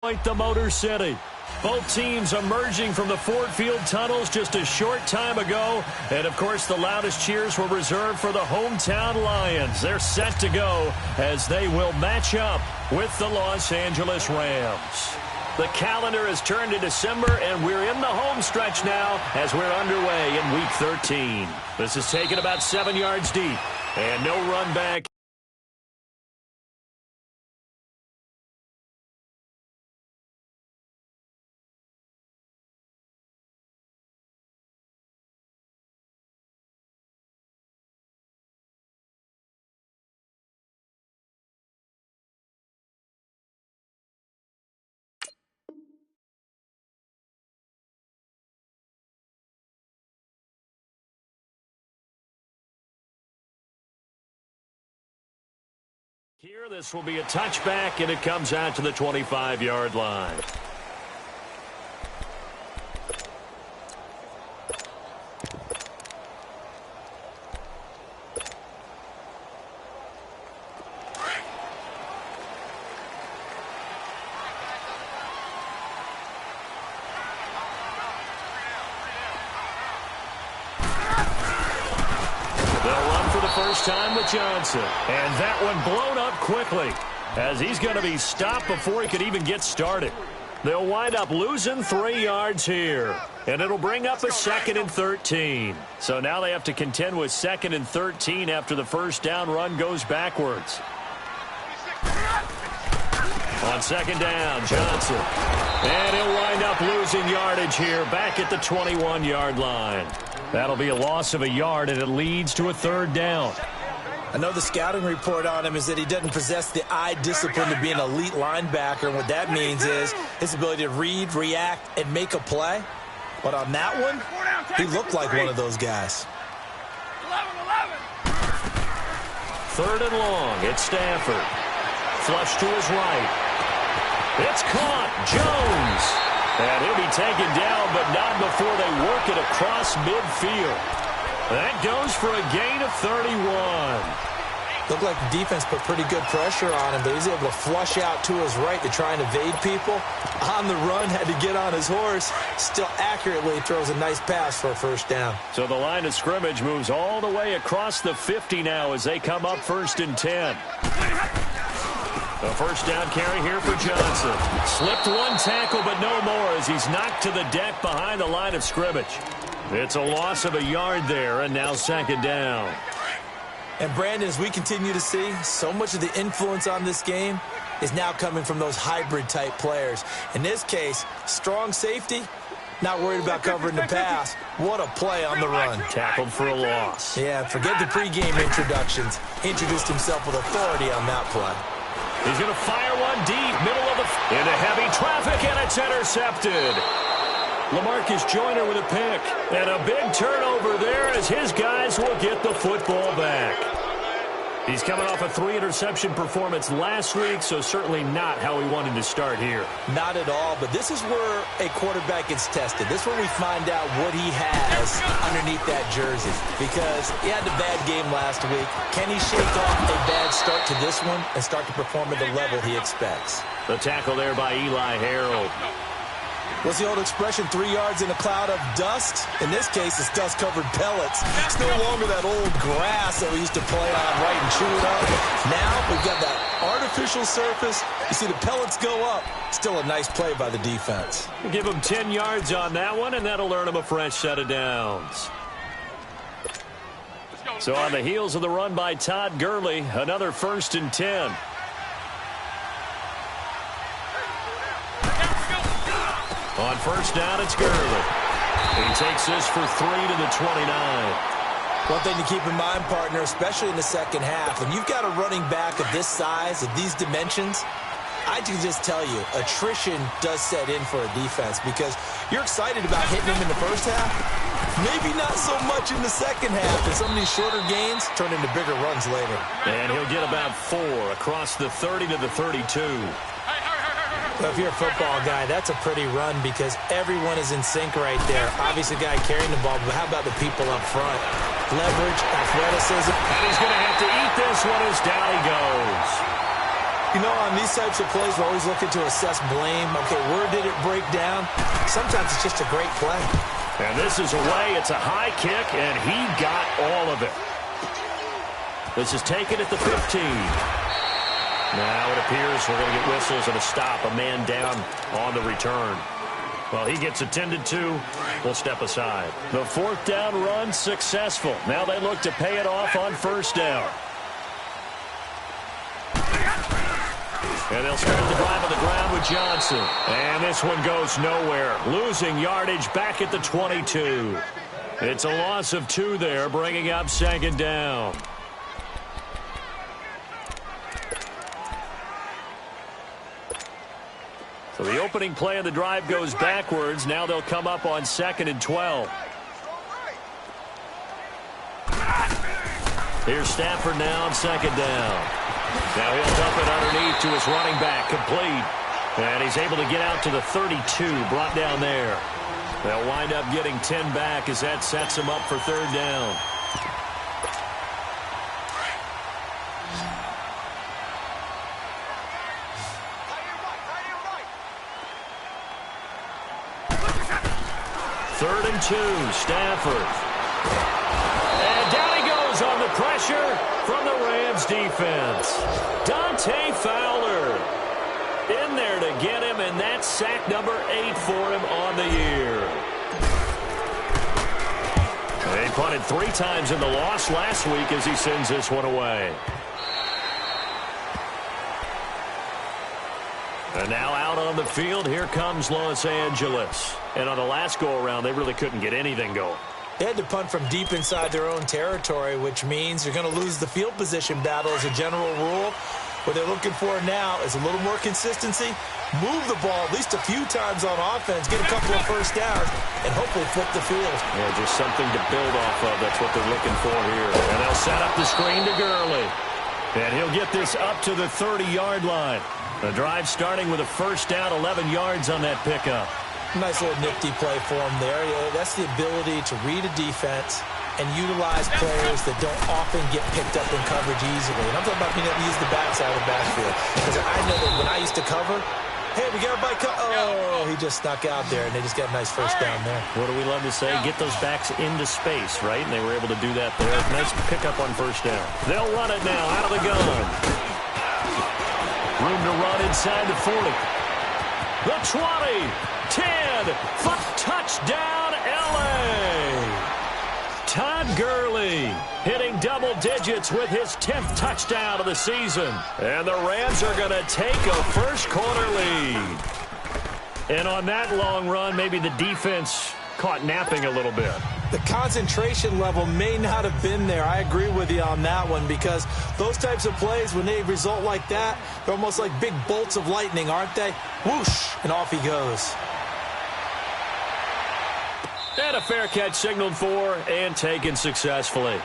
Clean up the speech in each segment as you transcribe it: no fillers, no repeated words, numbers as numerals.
The Motor City. Both teams emerging from the Ford Field tunnels just a short time ago. And, of course, the loudest cheers were reserved for the hometown Lions. They're set to go as they will match up with the Los Angeles Rams. The calendar has turned to December, and we're in the home stretch now as we're underway in Week 13. This is taken about 7 yards deep, and no run back. Here, this will be a touchback, and it comes out to the 25-yard line. First time with Johnson. And that one blown up quickly as he's going to be stopped before he could even get started. They'll wind up losing 3 yards here. And it'll bring up a 2nd and 13. So now they have to contend with 2nd and 13 after the first down run goes backwards. On 2nd down, Johnson. And he'll wind up losing yardage here back at the 21-yard line. That'll be a loss of a yard, and it leads to a 3rd down. I know the scouting report on him is that he doesn't possess the eye discipline to be an elite linebacker, and what that means is his ability to read, react, and make a play. But on that one, he looked like one of those guys. 3rd and long. It's Stafford. Flush to his right. It's caught. Jones. And he'll be taken down, but not before they work it across midfield. That goes for a gain of 31. Looked like the defense put pretty good pressure on him, but he's able to flush out to his right to try and evade people. On the run, had to get on his horse. Still accurately throws a nice pass for a 1st down. So the line of scrimmage moves all the way across the 50 now as they come up 1st and 10. The 1st down carry here for Johnson. Slipped one tackle, but no more as he's knocked to the deck behind the line of scrimmage. It's a loss of a yard there, and now 2nd down. And, Brandon, as we continue to see, so much of the influence on this game is now coming from those hybrid-type players. In this case, strong safety, not worried about covering the pass. What a play on the run. Tackled for a loss. Yeah, forget the pregame introductions. Introduced himself with authority on that play. He's going to fire one deep, middle of the into heavy traffic, and it's intercepted. LaMarcus Joyner with a pick, and a big turnover there as his guys will get the football back. He's coming off a 3-interception performance last week, so certainly not how he wanted to start here. Not at all, but this is where a quarterback gets tested. This is where we find out what he has underneath that jersey, because he had a bad game last week. Can he shake off a bad start to this one and start to perform at the level he expects? The tackle there by Eli Harold. What's the old expression, 3 yards in a cloud of dust? In this case, it's dust-covered pellets. It's no longer that old grass that we used to play on, right, and chew it up. Now we've got that artificial surface. You see the pellets go up. Still a nice play by the defense. Give him 10 yards on that one, and that'll earn him a fresh set of downs. So on the heels of the run by Todd Gurley, another 1st and 10. On 1st down, it's Gurley. He takes this for 3 to the 29. One thing to keep in mind, partner, especially in the 2nd half, when you've got a running back of this size, of these dimensions, I can just tell you, attrition does set in for a defense because you're excited about hitting him in the 1st half. Maybe not so much in the 2nd half, and some of these shorter gains turn into bigger runs later. And he'll get about 4 across the 30 to the 32. Well, if you're a football guy, that's a pretty run because everyone is in sync right there. Obviously, the guy carrying the ball, but how about the people up front? Leverage, athleticism. And he's going to have to eat this one as down he goes. You know, on these types of plays, we're always looking to assess blame. Okay, where did it break down? Sometimes it's just a great play. And this is away. It's a high kick, and he got all of it. This is taken at the 15. Now it appears we're going to get whistles and a stop. A man down on the return. Well, he gets attended to. We'll step aside. The fourth down run successful. Now they look to pay it off on first down. And they'll start the drive on the ground with Johnson. And this one goes nowhere. Losing yardage back at the 22. It's a loss of 2 there, bringing up second down. So the opening play of the drive goes backwards. Now they'll come up on 2nd and 12. Here's Stafford now on 2nd down. Now he'll dump it underneath to his running back, complete. And he's able to get out to the 32, brought down there. They'll wind up getting 10 back as that sets him up for 3rd down. Third and 2, Stafford. And down he goes on the pressure from the Rams defense. Dante Fowler in there to get him, and that's sack number 8 for him on the year. They punted 3 times in the loss last week as he sends this one away. And now out on the field, here comes Los Angeles. And on the last go-around, they really couldn't get anything going. They had to punt from deep inside their own territory, which means you're going to lose the field position battle as a general rule. What they're looking for now is a little more consistency, move the ball at least a few times on offense, get a couple of first downs, and hopefully flip the field. Yeah, just something to build off of. That's what they're looking for here. And they'll set up the screen to Gurley. And he'll get this up to the 30-yard line. The drive starting with a first down, 11 yards on that pickup. Nice little nifty play for him there. Yeah, that's the ability to read a defense and utilize players that don't often get picked up in coverage easily. And I'm talking about being able to use the backside of the backfield. Because I know that when I used to cover, hey, we got everybody oh, he just snuck out there, and they just got a nice first down there. What do we love to say? Get those backs into space, right? And they were able to do that there. Nice pickup on first down. They'll run it now out of the gun. Room to run inside the 40. The 20, 10, touchdown, L.A. Todd Gurley hitting double digits with his 10th touchdown of the season. And the Rams are going to take a first-quarter lead. And on that long run, maybe the defense caught napping a little bit. The concentration level may not have been there. I agree with you on that one, because those types of plays, when they result like that, they're almost like big bolts of lightning, aren't they? Whoosh, and off he goes. And a fair catch signaled for and taken successfully.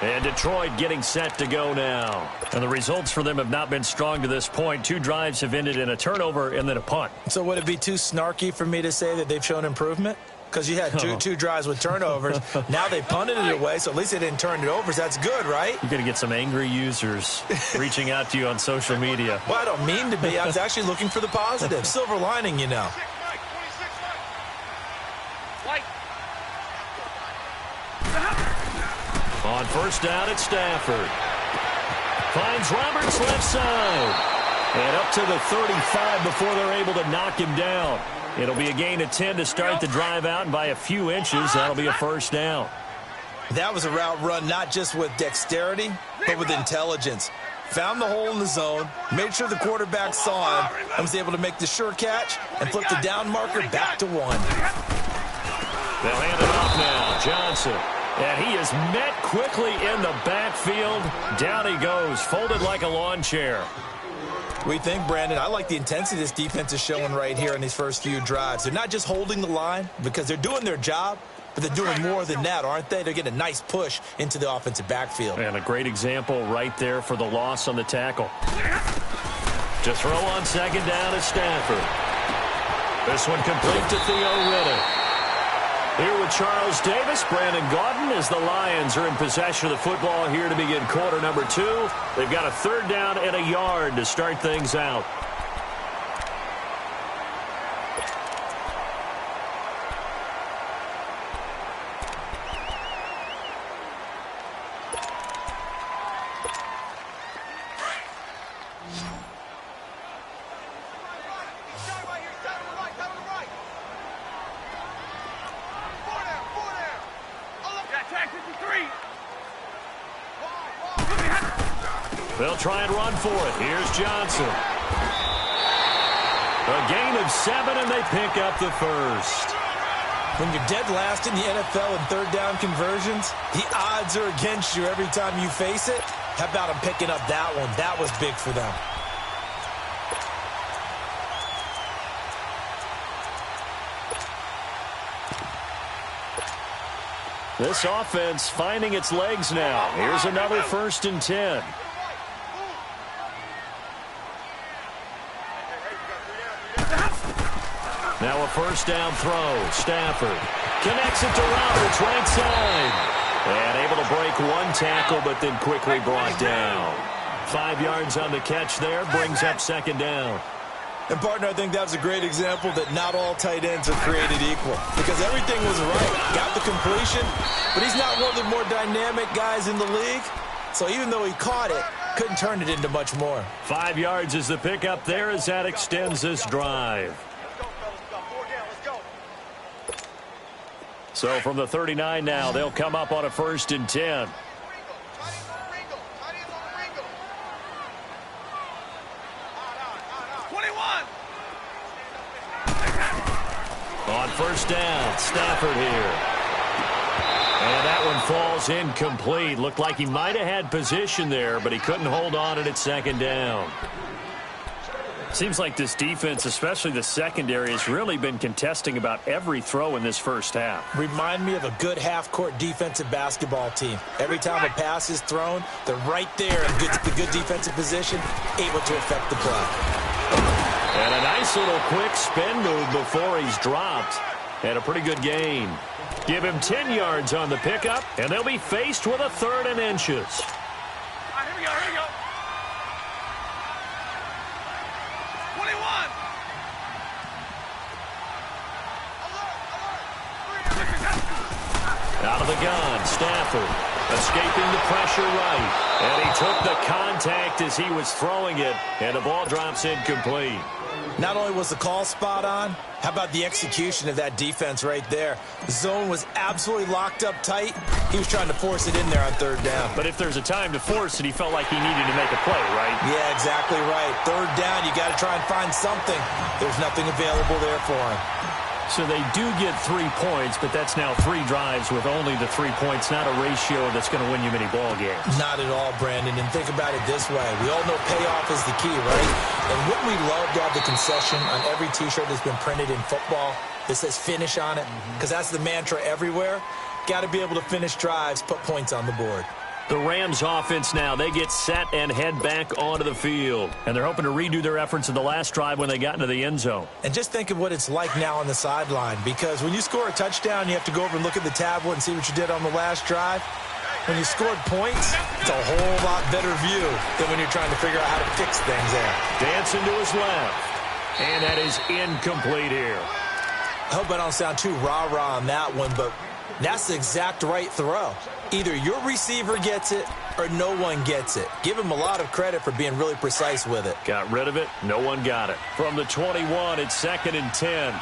And Detroit getting set to go now. And the results for them have not been strong to this point. 2 drives have ended in a turnover and then a punt. So would it be too snarky for me to say that they've shown improvement? Because you had two drives with turnovers. Now they punted it away, so at least they didn't turn it over. So that's good, right? You're going to get some angry users reaching out to you on social media. Well, I don't mean to be. I was actually looking for the positive. Silver lining, you know. On first down, it's Stafford. Finds Roberts left side. And up to the 35 before they're able to knock him down. It'll be a gain of 10 to start the drive out, and by a few inches, that'll be a first down. That was a route run not just with dexterity, but with intelligence. Found the hole in the zone, made sure the quarterback saw him, and was able to make the sure catch and flip the down marker back to 1. They'll hand it off now. Johnson. And he is met quickly in the backfield. Down he goes, folded like a lawn chair. We think, Brandon, I like the intensity this defense is showing right here in these first few drives. They're not just holding the line because they're doing their job, but they're doing more than that, aren't they? They're getting a nice push into the offensive backfield. And a great example right there for the loss on the tackle. To throw on second down is Stafford. This one complete to Theo Riddick. Here with Charles Davis, Brandon Gaudin, as the Lions are in possession of the football here to begin quarter number 2. They've got a 3rd down and a yard to start things out. They'll try and run for it. Here's Johnson. A gain of 7, and they pick up the first. When you're dead last in the NFL in 3rd down conversions, the odds are against you every time you face it. How about them picking up that one? That was big for them. This offense finding its legs now. Here's another 1st and 10. Now a 1st down throw. Stafford connects it to Roberts, right side. And able to break one tackle, but then quickly brought down. 5 yards on the catch there, brings up 2nd down. And, partner, I think that was a great example that not all tight ends are created equal. Because everything was right. Got the completion, but he's not one of the more dynamic guys in the league. So even though he caught it, couldn't turn it into much more. 5 yards is the pickup there as that extends this drive. So from the 39 now, they'll come up on a 1st and 10. On 1st down, Stafford here. And that one falls incomplete. Looked like he might have had position there, but he couldn't hold on at 2nd down. Seems like this defense, especially the secondary, has really been contesting about every throw in this first half. Remind me of a good half-court defensive basketball team. Every time a pass is thrown, they're right there in good defensive position, able to affect the play. And a nice little quick spin move before he's dropped. And a pretty good gain. Give him 10 yards on the pickup, and they'll be faced with a 3rd and inches. All right, here we go, here we go. 21. Out of the gun, Stafford escaping the pressure right. And he took the contact as he was throwing it, and the ball drops incomplete. Not only was the call spot on, how about the execution of that defense right there? The zone was absolutely locked up tight. He was trying to force it in there on 3rd down. But if there's a time to force it, he felt like he needed to make a play, right? Yeah, exactly right. 3rd down, you got to try and find something. There's nothing available there for him. So they do get 3 points, but that's now 3 drives with only the 3 points, not a ratio that's going to win you many ball games. Not at all, Brandon. And think about it this way. We all know payoff is the key, right? And wouldn't we love to have the concession on every T-shirt that's been printed in football that says finish on it? Because that's the mantra everywhere. Got to be able to finish drives, put points on the board. The Rams offense now, they get set and head back onto the field. And they're hoping to redo their efforts in the last drive when they got into the end zone. And just think of what it's like now on the sideline. Because when you score a touchdown, you have to go over and look at the tablet and see what you did on the last drive. When you scored points, it's a whole lot better view than when you're trying to figure out how to fix things there. Dancing to his left. And that is incomplete here. I hope I don't sound too rah-rah on that one, but that's the exact right throw. Either your receiver gets it or no one gets it. Give him a lot of credit for being really precise with it. Got rid of it. No one got it. From the 21, it's 2nd and 10.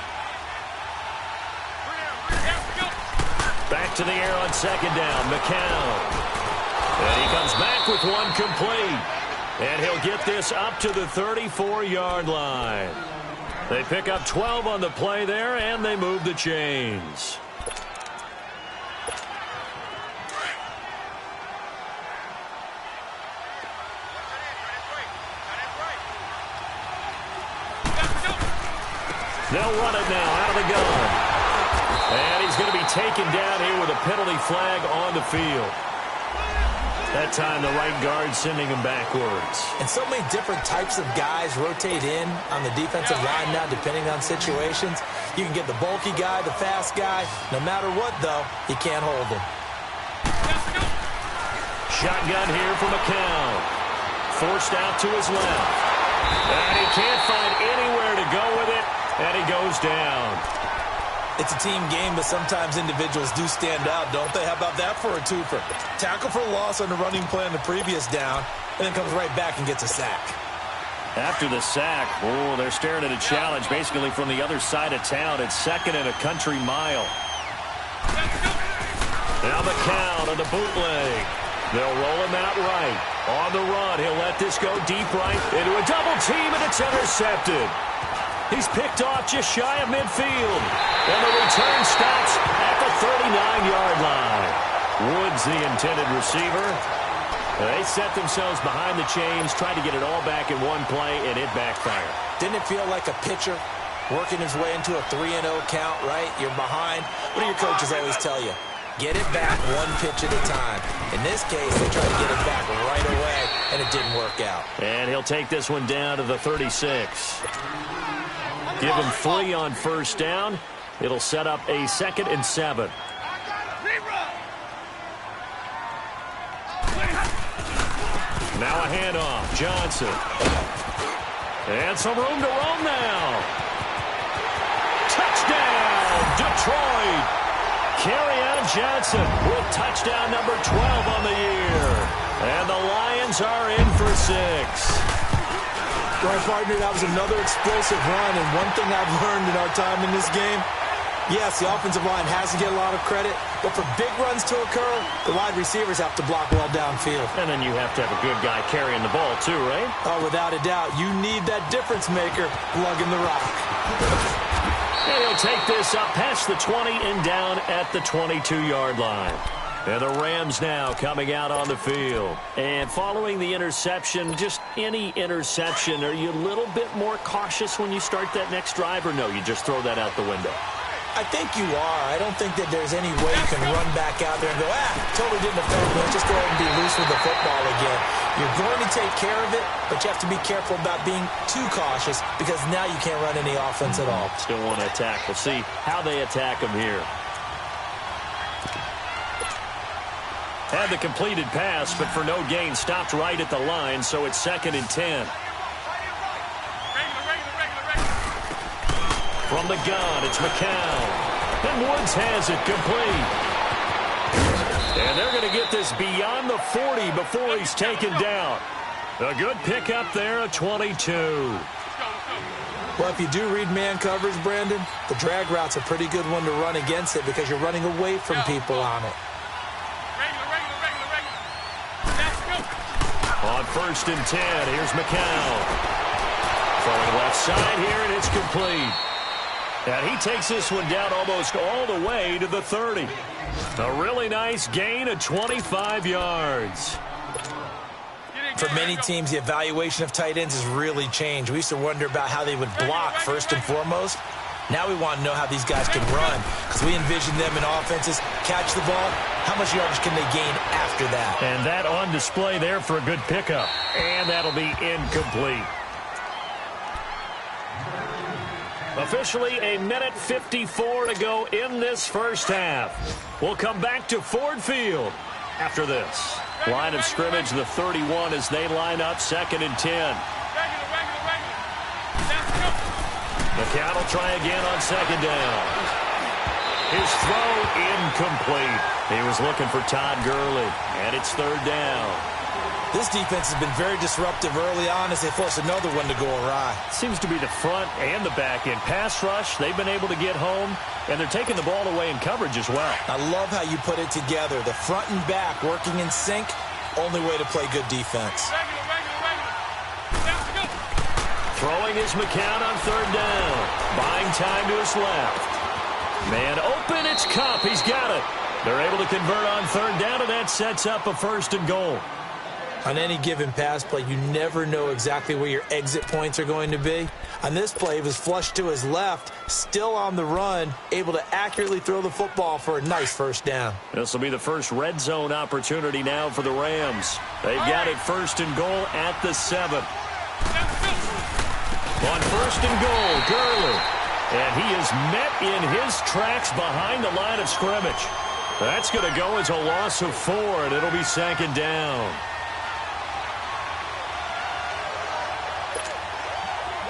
Back to the air on 2nd down. McCown. And he comes back with one complete. And he'll get this up to the 34-yard line. They pick up 12 on the play there, and they move the chains. They'll run it now out of the gun. And he's going to be taken down here with a penalty flag on the field. That time the right guard sending him backwards. And so many different types of guys rotate in on the defensive line now depending on situations. You can get the bulky guy, the fast guy. No matter what, though, you can't hold him. Shotgun here for McCown. Forced out to his left. And he can't find anywhere to go with it, and he goes down. It's a team game, but sometimes individuals do stand out, don't they? How about that for a twofer? Tackle for loss on the running play on the previous down, and then comes right back and gets a sack. After the sack, they're staring at a challenge basically from the other side of town. It's 2nd and a country mile. Now McCown on the bootleg. They'll roll him out right. On the run, he'll let this go deep right into a double team, and it's intercepted. He's picked off just shy of midfield. And the return stops at the 39-yard line. Woods, the intended receiver. They set themselves behind the chains, tried to get it all back in one play, and it backfired. Didn't it feel like a pitcher working his way into a 3-0 count, right? You're behind. What do your coaches always tell you? Get it back one pitch at a time. In this case, they tried to get it back right away, and it didn't work out. And he'll take this one down to the 36. Give him 3 on first down. It'll set up a 2nd and 7. Now a handoff. Johnson. And some room to roam now. Touchdown, Detroit. Kerryon Johnson with touchdown number 12 on the year. And the Lions are in for 6. Right, partner, that was another explosive run, and one thing I've learned in our time in this game, yes, the offensive line has to get a lot of credit, but for big runs to occur, the wide receivers have to block well downfield. And then you have to have a good guy carrying the ball too, right? Oh, without a doubt. You need that difference maker lugging the rock. And he'll take this up past the 20 and down at the 22-yard line. And the Rams now coming out on the field. And following the interception, just any interception, are you a little bit more cautious when you start that next drive, or no, you just throw that out the window? I think you are. I don't think that there's any way you can run back out there and go, totally didn't affect me. Let's just go ahead and be loose with the football again. You're going to take care of it, but you have to be careful about being too cautious because now you can't run any offense at all. Still want to attack. We'll see how they attack them here. Had the completed pass, but for no gain, stopped right at the line, so it's 2nd and 10. From the gun, it's McCown. And Woods has it complete. And they're going to get this beyond the 40 before he's taken down. A good pickup there, a 22. Well, if you do read man coverage, Brandon, the drag route's a pretty good one to run against it because you're running away from people on it. On 1st and 10, here's McCown. Throwing left side here, and it's complete. And he takes this one down almost all the way to the 30. A really nice gain of 25 yards. For many teams, the evaluation of tight ends has really changed. We used to wonder about how they would block first and foremost. Now we want to know how these guys can run because we envision them in offenses, catch the ball. How much yardage can they gain after that? And that on display there for a good pickup. And that'll be incomplete. Officially a minute 54 to go in this first half. We'll come back to Ford Field after this. Line of scrimmage, the 31 as they line up 2nd and 10. McCown will try again on 2nd down. His throw incomplete. He was looking for Todd Gurley, and it's 3rd down. This defense has been very disruptive early on as they force another one to go awry. Seems to be the front and the back end. Pass rush, they've been able to get home, and they're taking the ball away in coverage as well. I love how you put it together. The front and back working in sync, only way to play good defense. Throwing is McCown on 3rd down. Buying time to his left. Man open, it's Kupp. He's got it. They're able to convert on 3rd down, and that sets up a 1st and goal. On any given pass play, you never know exactly where your exit points are going to be. On this play, it was flushed to his left, still on the run, able to accurately throw the football for a nice first down. This will be the first red zone opportunity now for the Rams. They've got it first and goal at the 7. On first and goal, Gurley. And he is met in his tracks behind the line of scrimmage. That's going to go as a loss of 4, and it'll be second down.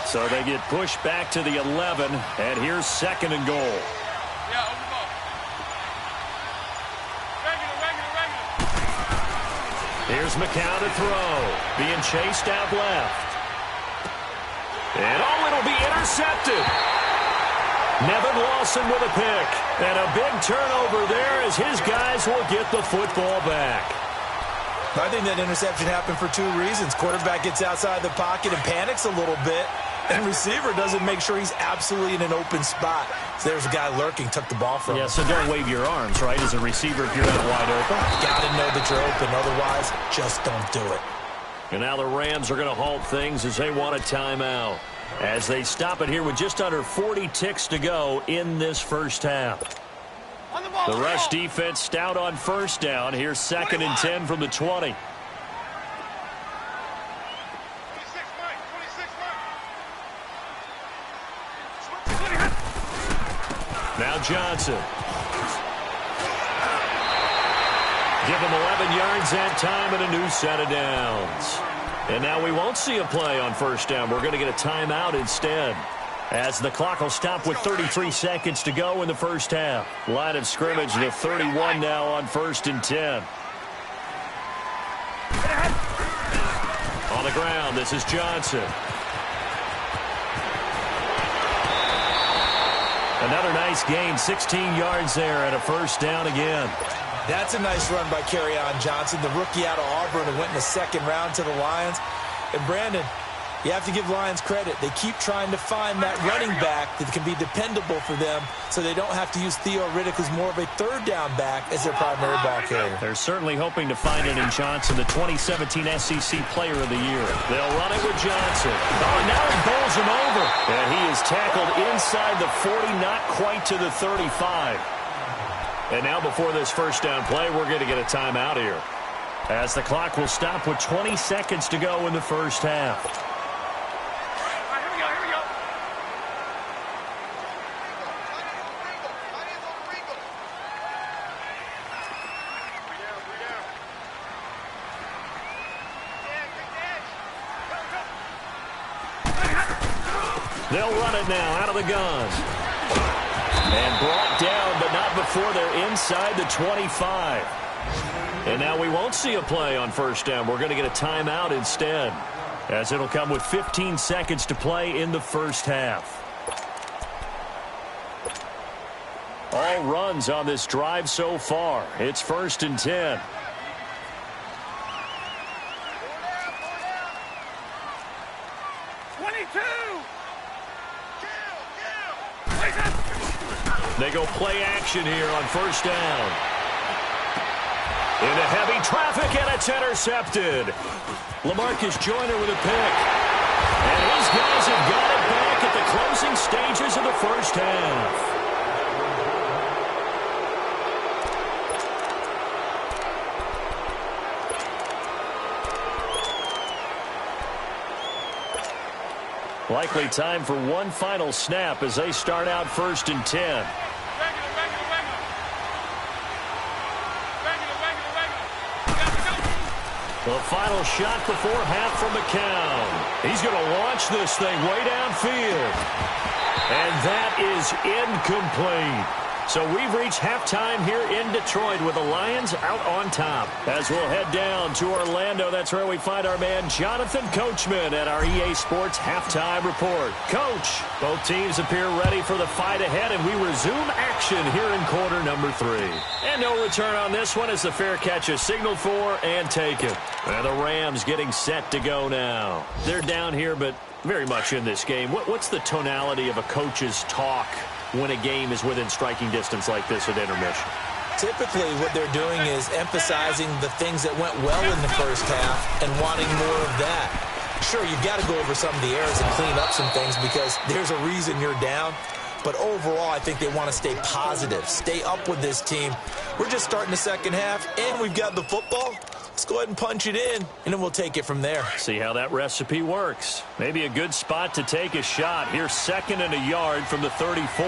So they get pushed back to the 11, and here's second and goal. Yeah, over the ball. Regular. Here's McCown to throw. Being chased out left. And it'll be intercepted. Nevin Lawson with a pick. And a big turnover there as his guys will get the football back. I think that interception happened for 2 reasons. Quarterback gets outside the pocket and panics a little bit. And receiver doesn't make sure he's absolutely in an open spot. So there's a guy lurking, took the ball from him. Yeah, so don't wave your arms, right, as a receiver if you're not wide open. Got to know that you're open. Otherwise, just don't do it. And now the Rams are going to halt things as they want a timeout. As they stop it here with just under 40 ticks to go in this first half. On the ball. The rush defense stout on first down. Here's second and 10 from the 20. 26, Mike. 26, Mike. Now Johnson. Give him 11 yards that time and a new set of downs. And now we won't see a play on first down. We're going to get a timeout instead, as the clock will stop with 33 seconds to go in the first half. Line of scrimmage to 31 now on first and 10. On the ground, this is Johnson. Another nice gain, 16 yards there and a first down again. That's a nice run by Kerryon Johnson, the rookie out of Auburn who went in the second round to the Lions. And Brandon, you have to give Lions credit. They keep trying to find that running back that can be dependable for them so they don't have to use Theo Riddick, who's more of a third down back, as their primary ball carrier. They're certainly hoping to find it in Johnson, the 2017 SEC Player of the Year. They'll run it with Johnson. Oh, now he bowls him over. And he is tackled inside the 40, not quite to the 35. And now before this first down play, we're going to get a timeout here, as the clock will stop with 20 seconds to go in the first half. Here we go. They'll run it now out of the gun. And brought down, but not before they're inside the 25. And now we won't see a play on first down. We're going to get a timeout instead, as it'll come with 15 seconds to play in the first half. All runs on this drive so far. It's first and 10. They go play action here on first down. Into heavy traffic, and it's intercepted. LaMarcus Joyner with a pick. And his guys have got it back at the closing stages of the first half. Likely time for one final snap as they start out first and 10. The final shot before half from McCown. He's going to launch this thing way downfield. And that is incomplete. So we've reached halftime here in Detroit with the Lions out on top. As we'll head down to Orlando, that's where we find our man Jonathan Coachman at our EA Sports Halftime Report. Coach, both teams appear ready for the fight ahead, and we resume action here in quarter number 3. And no return on this one as the fair catch is signaled for and taken. And the Rams getting set to go now. They're down here, but very much in this game. What's the tonality of a coach's talk when a game is within striking distance like this at intermission? Typically, what they're doing is emphasizing the things that went well in the first half and wanting more of that. Sure, you've got to go over some of the errors and clean up some things because there's a reason you're down. But overall, I think they want to stay positive, stay up with this team. We're just starting the second half, and we've got the football. Let's go ahead and punch it in, and then we'll take it from there. See how that recipe works. Maybe a good spot to take a shot. Here's 2nd and a yard from the 34.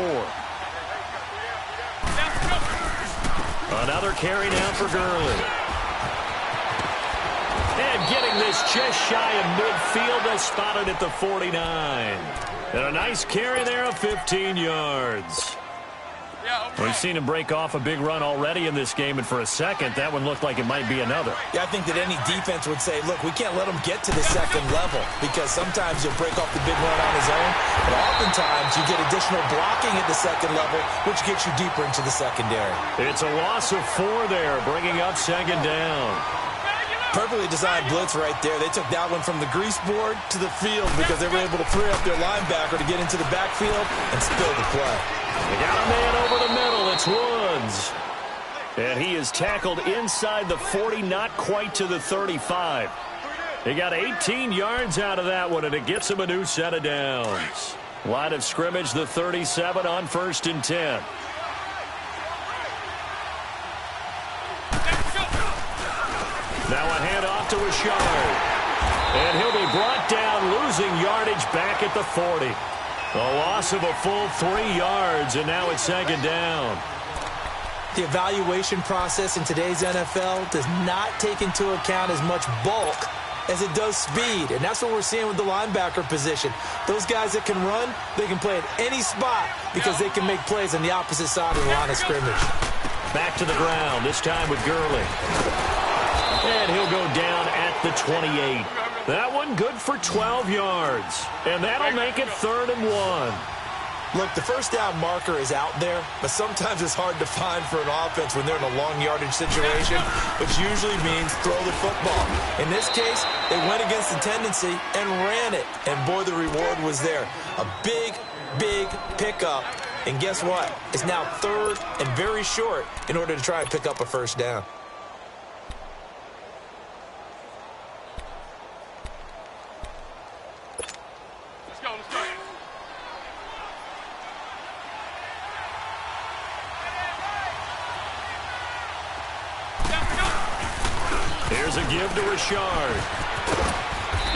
Another carry now for Gurley. And getting this just shy of midfield. They'll spot it at the 49. And a nice carry there of 15 yards. We've seen him break off a big run already in this game, and for a second, that one looked like it might be another. Yeah, I think that any defense would say, look, we can't let him get to the second level because sometimes he'll break off the big run on his own, but oftentimes you get additional blocking at the second level, which gets you deeper into the secondary. It's a loss of 4 there, bringing up 2nd down. Perfectly designed blitz right there. They took that one from the grease board to the field because they were able to free up their linebacker to get into the backfield and spill the play. They got a man over the middle. It's Woods. And he is tackled inside the 40, not quite to the 35. He got 18 yards out of that one, and it gets him a new set of downs. Line of scrimmage, the 37 on 1st and 10. Now a handoff to Richard. And he'll be brought down, losing yardage back at the 40. A loss of a full 3 yards, and now it's 2nd down. The evaluation process in today's NFL does not take into account as much bulk as it does speed, and that's what we're seeing with the linebacker position. Those guys that can run, they can play at any spot because they can make plays on the opposite side of the line of scrimmage. Back to the ground, this time with Gurley. And he'll go down at the 28. That one good for 12 yards. And that'll make it 3rd and 1. Look, the first down marker is out there, but sometimes it's hard to find for an offense when they're in a long yardage situation, which usually means throw the football. In this case, they went against the tendency and ran it. And boy, the reward was there. A big, big pickup. And guess what? It's now 3rd and very short in order to try and pick up a first down. Here's a give to Richard.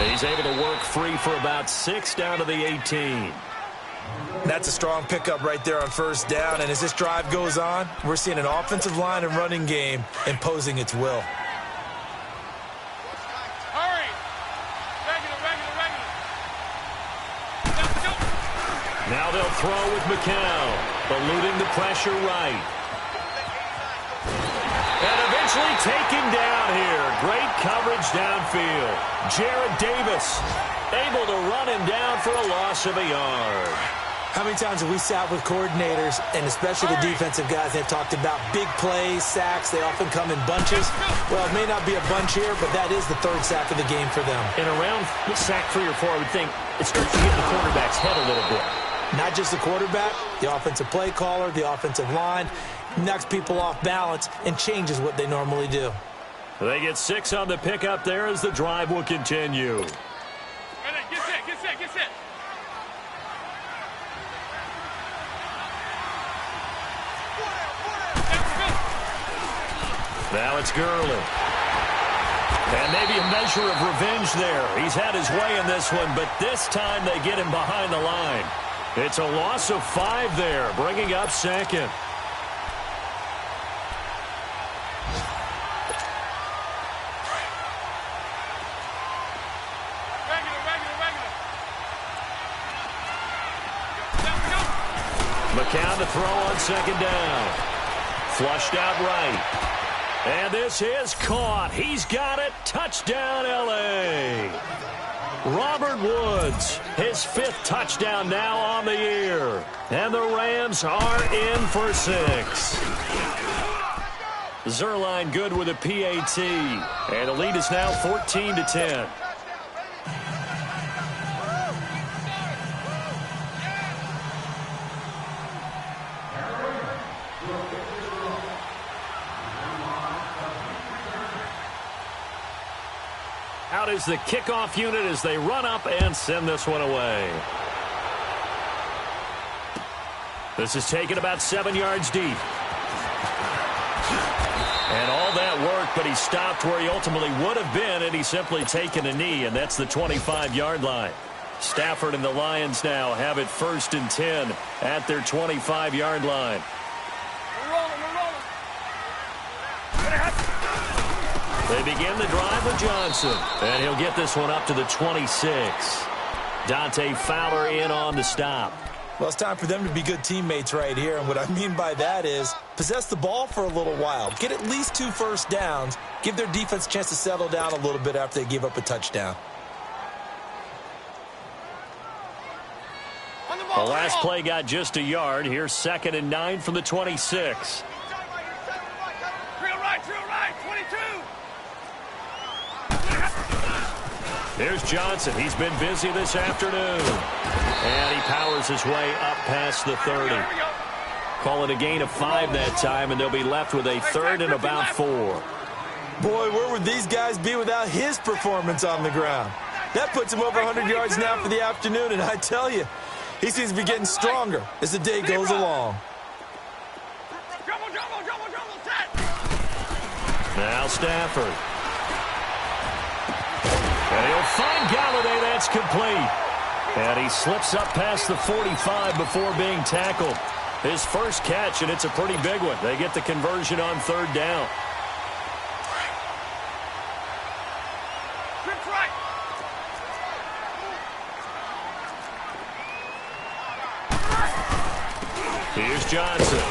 He's able to work free for about 6 down to the 18. That's a strong pickup right there on 1st down, and as this drive goes on, we're seeing an offensive line and running game imposing its will. Hurry! Regular. Now they'll throw with McCown, eluding the pressure right. And eventually taken down here. Great coverage downfield. Jarrad Davis able to run him down for a loss of a yard. How many times have we sat with coordinators, and especially the defensive guys, they've talked about big plays, sacks. They often come in bunches. Well, it may not be a bunch here, but that is the 3rd sack of the game for them. And around sack 3 or 4, I would think it starts to get in the quarterback's head a little bit. Not just the quarterback, the offensive play caller, the offensive line, knocks people off balance and changes what they normally do. They get 6 on the pickup there as the drive will continue. Get set. Now it's Gurley. And maybe a measure of revenge there. He's had his way in this one, but this time they get him behind the line. It's a loss of 5 there, bringing up 2nd. McCown to throw on 2nd down. Flushed out right. And this is caught. He's got it. Touchdown, L.A. Robert Woods, his 5th touchdown now on the year. And the Rams are in for 6. Zerline good with a PAT. And the lead is now 14-10. crowd is the kickoff unit as they run up and send this one away. This is taken about 7 yards deep. And all that work, but he stopped where he ultimately would have been, and he's simply taken a knee, and that's the 25-yard line. Stafford and the Lions now have it 1st and 10 at their 25-yard line. They begin the drive with Johnson, and he'll get this one up to the 26. Dante Fowler in on the stop. Well, it's time for them to be good teammates right here, and what I mean by that is possess the ball for a little while, get at least 2 first downs, give their defense a chance to settle down a little bit after they give up a touchdown. The last play got just a yard. Here's 2nd and 9 from the 26. Drill right, 22. Here's Johnson. He's been busy this afternoon. And he powers his way up past the 30. Call it a gain of 5 that time, and they'll be left with a 3rd and about 4. Boy, where would these guys be without his performance on the ground? That puts him over 100 yards now for the afternoon, and I tell you, he seems to be getting stronger as the day goes along. Now Stafford. And he'll find Galladay. That's complete. And he slips up past the 45 before being tackled. His first catch, and it's a pretty big one. They get the conversion on 3rd down. Here's Johnson.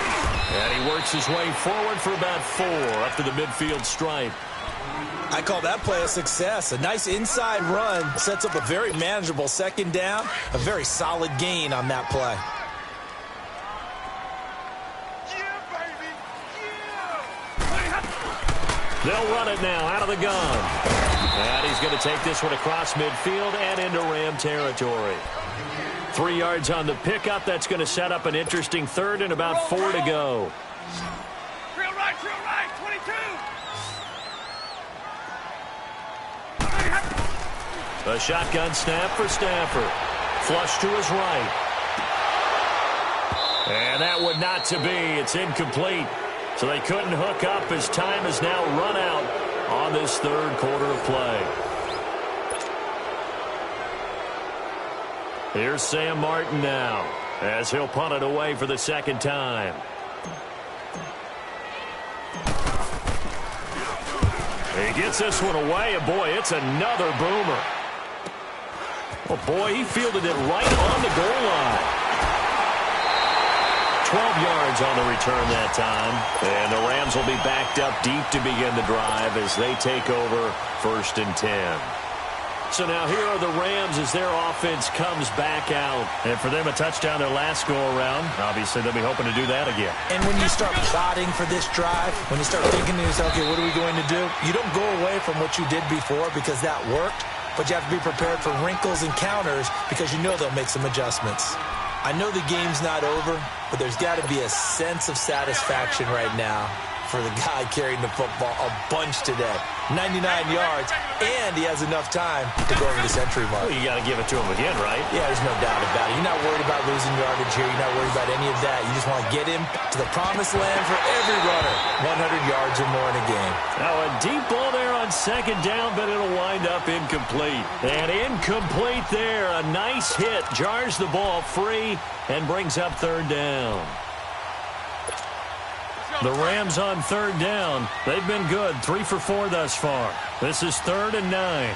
And he works his way forward for about 4 up to the midfield stripe. I call that play a success. A nice inside run sets up a very manageable 2nd down. A very solid gain on that play. They'll run it now out of the gun. And he's going to take this one across midfield and into Ram territory. 3 yards on the pickup. That's going to set up an interesting 3rd and about 4 to go. Drill right, 22. A shotgun snap for Stafford. Flush to his right. And that would not to be. It's incomplete. So they couldn't hook up as time is now run out on this 3rd quarter of play. Here's Sam Martin now as he'll punt it away for the 2nd time. He gets this one away, and boy, it's another boomer. Oh, boy, he fielded it right on the goal line. 12 yards on the return that time. And the Rams will be backed up deep to begin the drive as they take over 1st and 10. So now here are the Rams as their offense comes back out. And for them, a touchdown their last go-around. Obviously, they'll be hoping to do that again. And when you start plotting for this drive, when you start thinking to yourself, okay, what are we going to do? You don't go away from what you did before because that worked. But you have to be prepared for wrinkles and counters because you know they'll make some adjustments. I know the game's not over, but there's got to be a sense of satisfaction right now for the guy carrying the football a bunch today. 99 yards, and he has enough time to go over the century mark. Well, you got to give it to him again, right? Yeah, there's no doubt about it. You're not worried about losing yardage here. You're not worried about any of that. You just want to get him to the promised land for every runner. 100 yards or more in a game. Now a deep ball there on 2nd down, but it'll wind up incomplete. And incomplete there. A nice hit. Jars the ball free and brings up 3rd down. The Rams on 3rd down. They've been good. 3 for 4 thus far. This is 3rd and 9.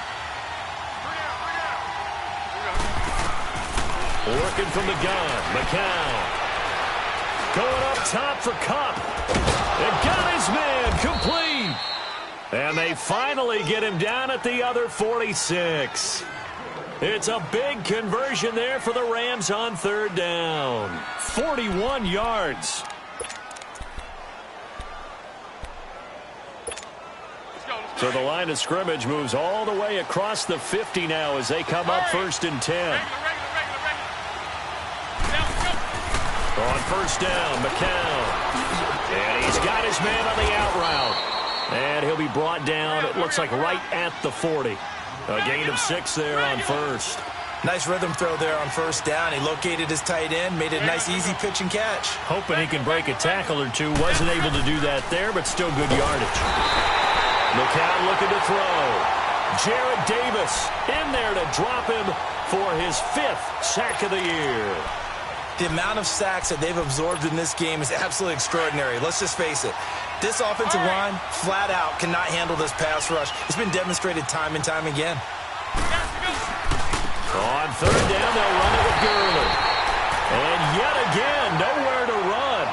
Working from the gun. McCown. Going up top for Kupp. It got his man. Complete. And they finally get him down at the other 46. It's a big conversion there for the Rams on 3rd down. 41 yards. So the line of scrimmage moves all the way across the 50 now as they come up 1st and 10. On 1st down, McCown. And he's got his man on the out route. And he'll be brought down, it looks like, right at the 40. A gain of 6 there on first. Nice rhythm throw there on first down. He located his tight end, made it a nice easy pitch and catch. Hoping he can break a tackle or two. Wasn't able to do that there, but still good yardage. McCown looking to throw. Jared Davis in there to drop him for his 5th sack of the year. The amount of sacks that they've absorbed in this game is absolutely extraordinary. Let's just face it. This offensive line, flat out, cannot handle this pass rush. It's been demonstrated time and time again. On third down, they'll run it with Gurley. And yet again, nowhere to run.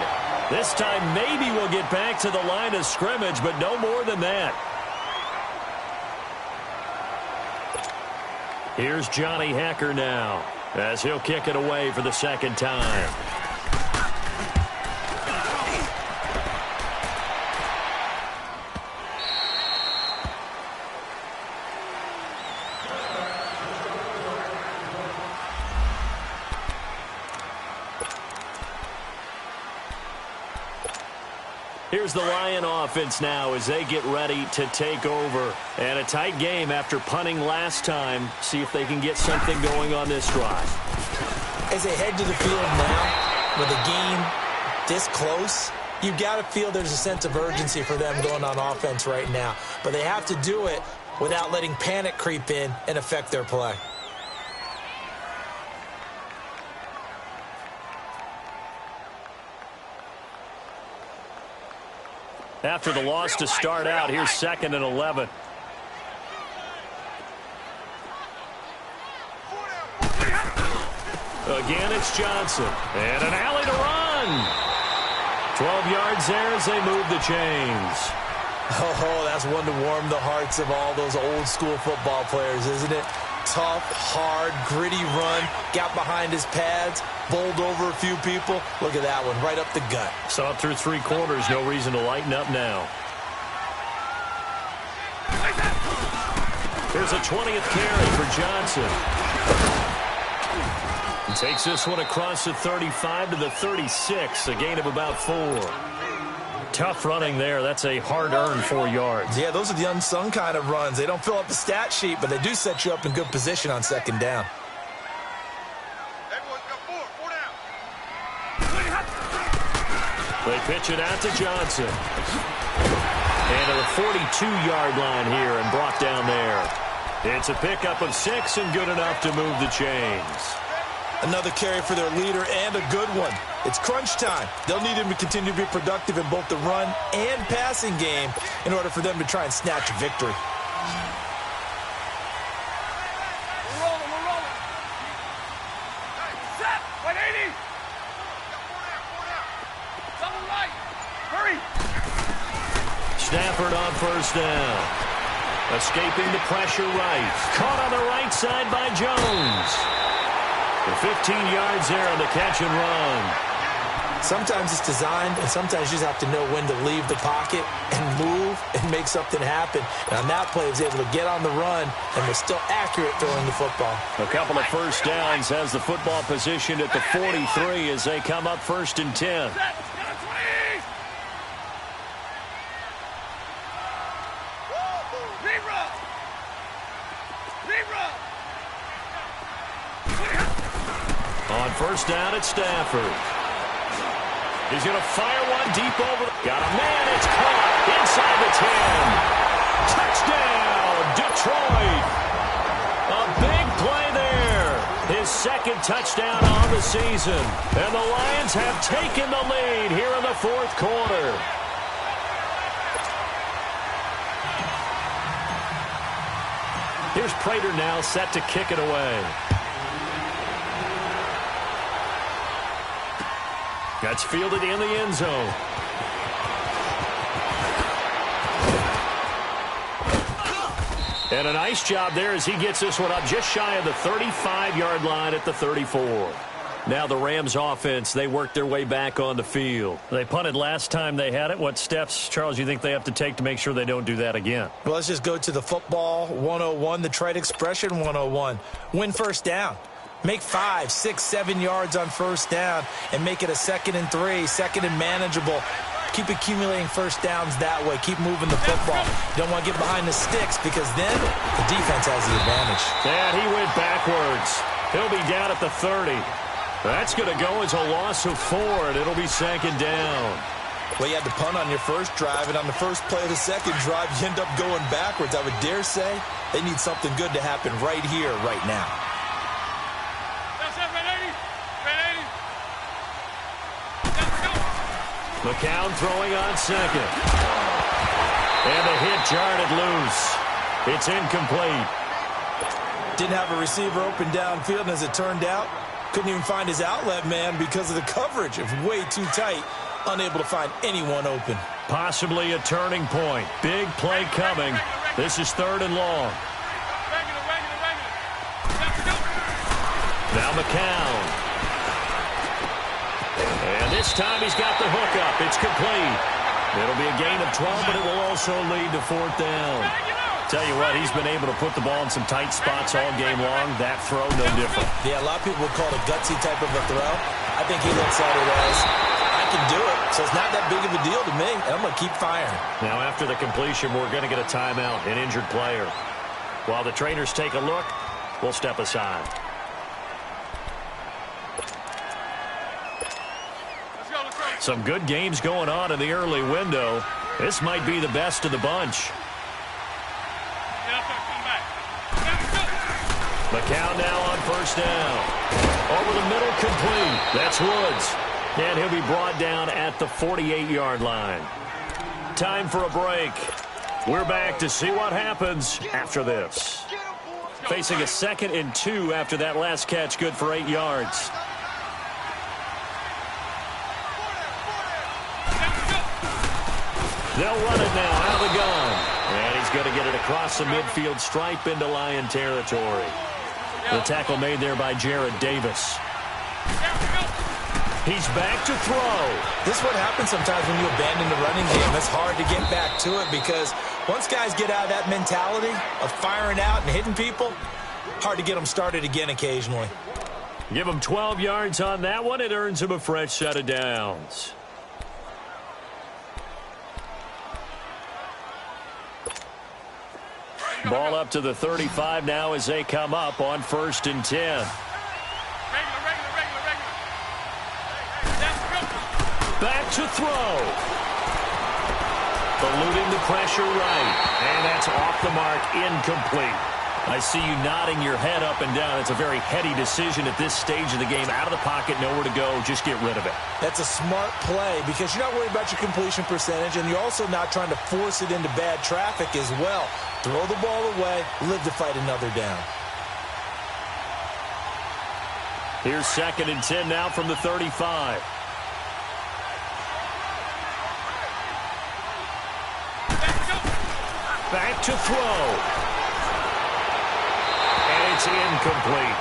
This time, maybe we'll get back to the line of scrimmage, but no more than that. Here's Johnny Hacker now, as he'll kick it away for the second time. Here's the Lion offense now as they get ready to take over. And a tight game after punting last time. See if they can get something going on this drive. As they head to the field now, with a game this close, you've got to feel there's a sense of urgency for them going on offense right now. But they have to do it without letting panic creep in and affect their play. After the loss to start out, here's 2nd and 11. Again, it's Johnson. And an alley to run. 12 yards there as they move the chains. Oh, that's one to warm the hearts of all those old school football players, isn't it? Tough, hard, gritty run. Got behind his pads, bowled over a few people. Look at that one, right up the gut. Saw it through 3 quarters. No reason to lighten up now. Here's a 20th carry for Johnson. He takes this one across the 35 to the 36. A gain of about 4. Tough running there. That's a hard-earned 4 yards. Yeah, those are the unsung kind of runs. They don't fill up the stat sheet, but they do set you up in good position on second down. They pitch it out to Johnson. And to the 42-yard line here and brought down there. It's a pickup of 6 and good enough to move the chains. Another carry for their leader and a good one. It's crunch time. They'll need him to continue to be productive in both the run and passing game in order for them to try and snatch a victory. We're rolling. Set. 180. Double right. Hurry. Stafford on first down. Escaping the pressure right. Caught on the right side by Jones. The 15 yards there on the catch and run. Sometimes it's designed, and sometimes you just have to know when to leave the pocket and move and make something happen. And on that play, he was able to get on the run and was still accurate throwing the football. A couple of first downs, has the football positioned at the 43 as they come up 1st and 10. On first down, it's Stafford. He's going to fire one deep over. Got a man. It's caught inside the 10. Touchdown, Detroit. A big play there. His 2nd touchdown on the season. And the Lions have taken the lead here in the 4th quarter. Here's Prater now set to kick it away. That's fielded in the end zone. And a nice job there as he gets this one up just shy of the 35-yard line at the 34. Now the Rams offense, they work their way back on the field. They punted last time they had it. What steps, Charles, you think they have to take to make sure they don't do that again? Well, let's just go to the football 101, the trite expression 101. Win first down. Make 5, 6, 7 yards on first down and make it a 2nd and 3, 2nd and manageable. Keep accumulating first downs that way. Keep moving the football. You don't want to get behind the sticks because then the defense has the advantage. And he went backwards. He'll be down at the 30. That's going to go as a loss of 4, and it'll be 2nd down. Well, you had to punt on your first drive, and on the first play of the second drive, you end up going backwards. I would dare say they need something good to happen right here, right now. McCown throwing on 2nd. And the hit jarred it loose. It's incomplete. Didn't have a receiver open downfield, and as it turned out, couldn't even find his outlet man because of the coverage. It was way too tight. Unable to find anyone open. Possibly a turning point. Big play coming. This is 3rd and long. Now McCown. And this time he's got the hook up. It's complete. It'll be a gain of 12, but it will also lead to 4th down. Tell you what, he's been able to put the ball in some tight spots all game long. That throw, no different. Yeah, a lot of people would call it a gutsy type of a throw. I think he looks at it as, I can do it, so it's not that big of a deal to me, and I'm going to keep firing. Now, after the completion, we're going to get a timeout, an injured player. While the trainers take a look, we'll step aside. Some good games going on in the early window. This might be the best of the bunch. McCown now on first down. Over the middle, complete. That's Woods. And he'll be brought down at the 48-yard line. Time for a break. We're back to see what happens after this. Facing a 2nd and 2 after that last catch, good for 8 yards. They'll run it now out of the gun. And he's going to get it across the midfield stripe into Lion territory. The tackle made there by Jared Davis. He's back to throw. This is what happens sometimes when you abandon the running game. It's hard to get back to it because once guys get out of that mentality of firing out and hitting people, hard to get them started again occasionally. Give him 12 yards on that one. It earns him a fresh set of downs. Ball up to the 35 now as they come up on 1st and 10. Back to throw. Eluding the pressure right. And that's off the mark, incomplete. I see you nodding your head up and down. It's a very heady decision at this stage of the game. Out of the pocket, nowhere to go. Just get rid of it. That's a smart play because you're not worried about your completion percentage, and you're also not trying to force it into bad traffic as well. Throw the ball away, live to fight another down. Here's 2nd and 10 now from the 35. Back to throw. And it's incomplete.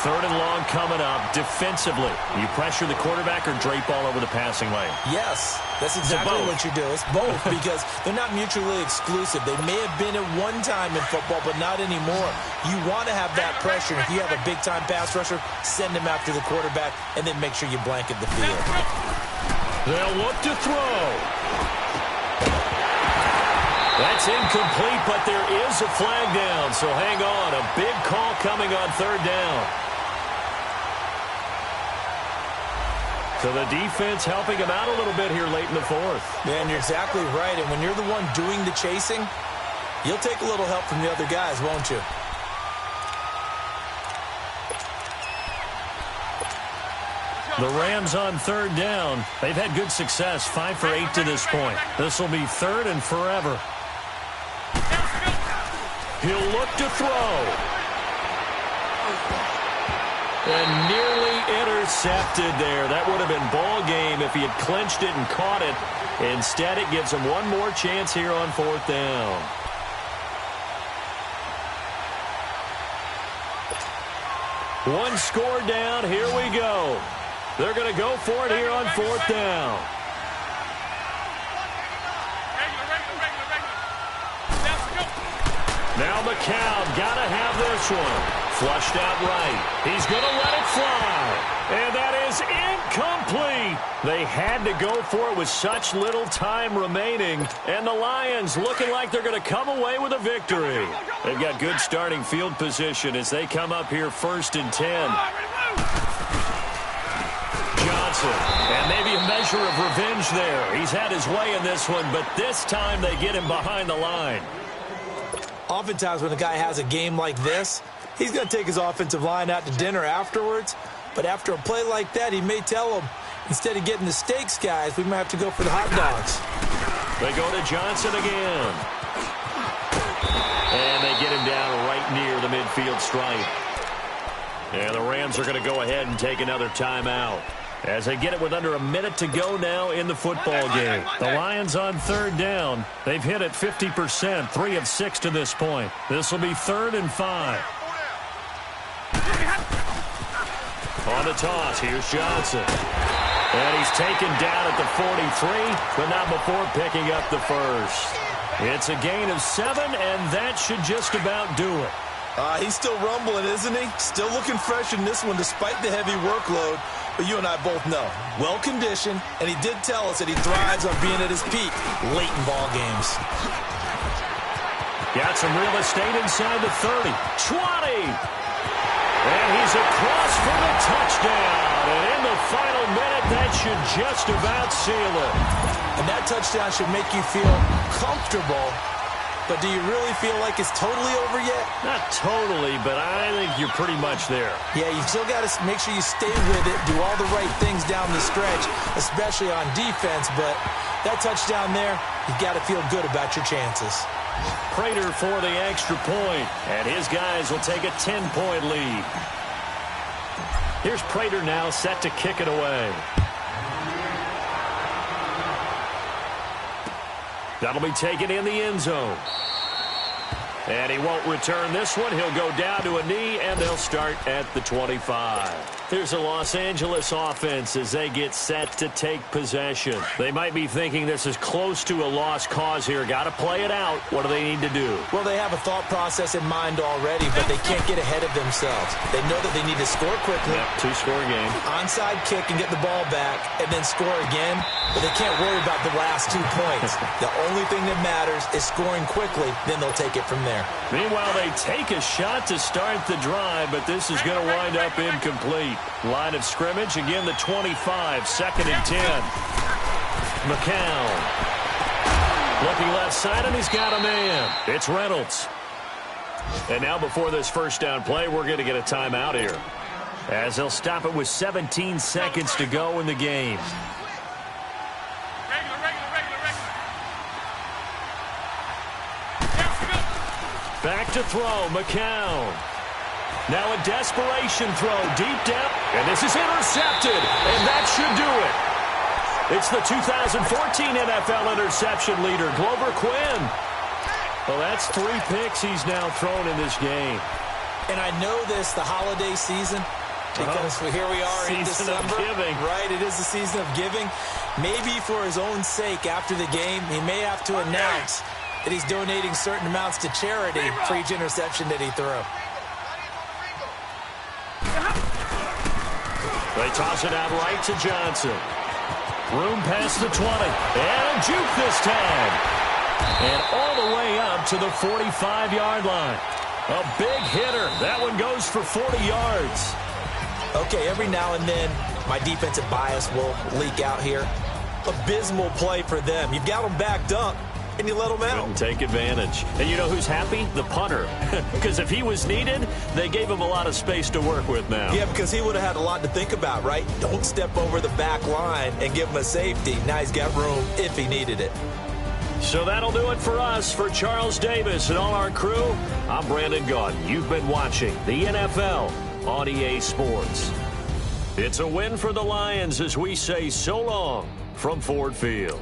3rd and long coming up. Defensively, you pressure the quarterback or drape all over the passing lane? Yes, that's exactly what you do. It's both because they're not mutually exclusive. They may have been at one time in football, but not anymore. You want to have that pressure. If you have a big-time pass rusher, send him after the quarterback, and then make sure you blanket the field. They'll look to throw. That's incomplete, but there is a flag down, so hang on. A big call coming on 3rd down. So the defense helping him out a little bit here late in the 4th. Man, you're exactly right. And when you're the one doing the chasing, you'll take a little help from the other guys, won't you? The Rams on 3rd down. They've had good success, 5 for 8 to this point. This will be 3rd and forever. He'll look to throw. And nearly intercepted there. That would have been ball game if he had clinched it and caught it. Instead, it gives him one more chance here on 4th down. One score down. Here we go. They're going to go for it here on 4th down. Now McCown got to have this one. Flushed out right. He's going to let it fly. And that is incomplete. They had to go for it with such little time remaining. And the Lions looking like they're going to come away with a victory. They've got good starting field position as they come up here 1st and 10. Johnson, and maybe a measure of revenge there. He's had his way in this one, but this time they get him behind the line. Oftentimes when a guy has a game like this, he's going to take his offensive line out to dinner afterwards. But after a play like that, he may tell them, instead of getting the steaks, guys, we might have to go for the hot dogs. They go to Johnson again. And they get him down right near the midfield stripe. And the Rams are going to go ahead and take another timeout as they get it with under a minute to go now in the football game. The Lions on 3rd down. They've hit it 50%, 3 of 6 to this point. This will be 3rd and 5. On the toss, here's Johnson. And he's taken down at the 43, but not before picking up the first. It's a gain of 7, and that should just about do it. He's still rumbling, isn't he? Still looking fresh in this one despite the heavy workload. But you and I both know, well-conditioned, and he did tell us that he thrives on being at his peak late in ball games. Got some real estate inside the 30. 20! And he's across for the touchdown. And in the final minute, that should just about seal it. And that touchdown should make you feel comfortable. But do you really feel like it's totally over yet? Not totally, but I think you're pretty much there. Yeah, you still got to make sure you stay with it, do all the right things down the stretch, especially on defense. But that touchdown there, you got to feel good about your chances. Prater for the extra point, and his guys will take a 10-point lead. Here's Prater now set to kick it away. That'll be taken in the end zone. And he won't return this one. He'll go down to a knee, and they'll start at the 25. Here's a Los Angeles offense as they get set to take possession. They might be thinking this is close to a lost cause here. Got to play it out. What do they need to do? Well, they have a thought process in mind already, but they can't get ahead of themselves. They know that they need to score quickly. Yep, 2-score game. Onside kick and get the ball back, and then score again. But they can't worry about the last 2 points. The only thing that matters is scoring quickly. Then they'll take it from there. Meanwhile, they take a shot to start the drive, but this is going to wind up incomplete. Line of scrimmage, again the 25, 2nd and 10. McCown. Looking left side, and he's got a man. It's Reynolds. And now before this first down play, we're going to get a timeout here, as they'll stop it with 17 seconds to go in the game. Back to throw, McCown. Now a desperation throw deep down, and this is intercepted, and that should do it. It's the 2014 NFL interception leader, Glover Quinn. Well, that's 3 picks he's now thrown in this game. And I know this, the holiday season, because here we are in December. Of giving. Right, it is the season of giving. Maybe for his own sake after the game, he may have to announce that he's donating certain amounts to charity for each interception that he threw. They toss it out right to Johnson. Room past the 20. And a juke this time. And all the way up to the 45-yard line. A big hitter. That one goes for 40 yards. Okay, every now and then, my defensive bias will leak out here. Abysmal play for them. You've got them backed up, and you let them out. Couldn't take advantage. And you know who's happy? The punter. Because if he was needed, they gave him a lot of space to work with now. Yeah, because he would have had a lot to think about, right? Don't step over the back line and give him a safety. Now he's got room if he needed it. So that'll do it for us. For Charles Davis and all our crew, I'm Brandon Gaudin. You've been watching the NFL on EA Sports. It's a win for the Lions as we say so long from Ford Field.